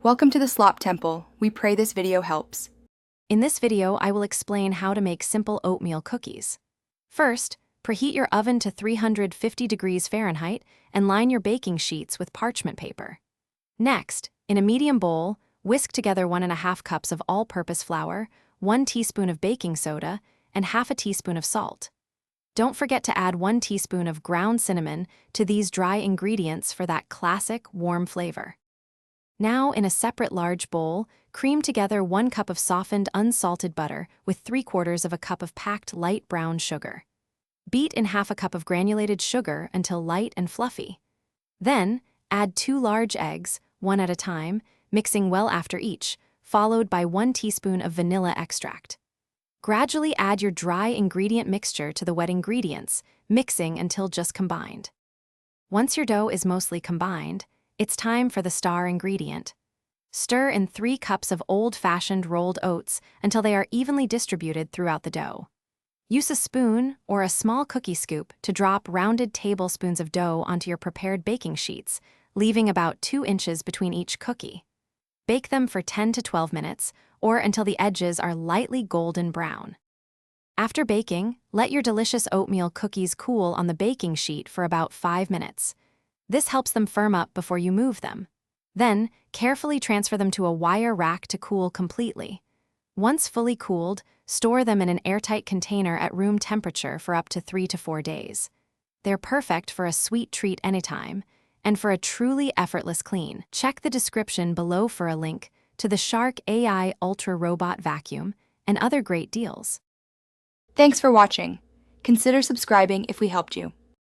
Welcome to the Slop Temple. We pray this video helps. In this video, I will explain how to make simple oatmeal cookies. First, preheat your oven to 350 degrees Fahrenheit and line your baking sheets with parchment paper. Next, in a medium bowl, whisk together 1½ cups of all-purpose flour, 1 teaspoon of baking soda, and ½ teaspoon of salt. Don't forget to add 1 teaspoon of ground cinnamon to these dry ingredients for that classic warm flavor. Now, in a separate large bowl, cream together 1 cup of softened unsalted butter with 3/4 cup of packed light brown sugar. Beat in ½ cup of granulated sugar until light and fluffy. Then, add 2 large eggs, one at a time, mixing well after each, followed by 1 teaspoon of vanilla extract. Gradually add your dry ingredient mixture to the wet ingredients, mixing until just combined. Once your dough is mostly combined, it's time for the star ingredient. Stir in 3 cups of old-fashioned rolled oats until they are evenly distributed throughout the dough. Use a spoon or a small cookie scoop to drop rounded tablespoons of dough onto your prepared baking sheets, leaving about 2 inches between each cookie. Bake them for 10 to 12 minutes, or until the edges are lightly golden brown. After baking, let your delicious oatmeal cookies cool on the baking sheet for about 5 minutes. This helps them firm up before you move them. Then, carefully transfer them to a wire rack to cool completely. Once fully cooled, store them in an airtight container at room temperature for up to 3 to 4 days. They're perfect for a sweet treat anytime, and for a truly effortless clean. Check the description below for a link to the Shark AI Ultra Robot Vacuum and other great deals. Thanks for watching. Consider subscribing if we helped you.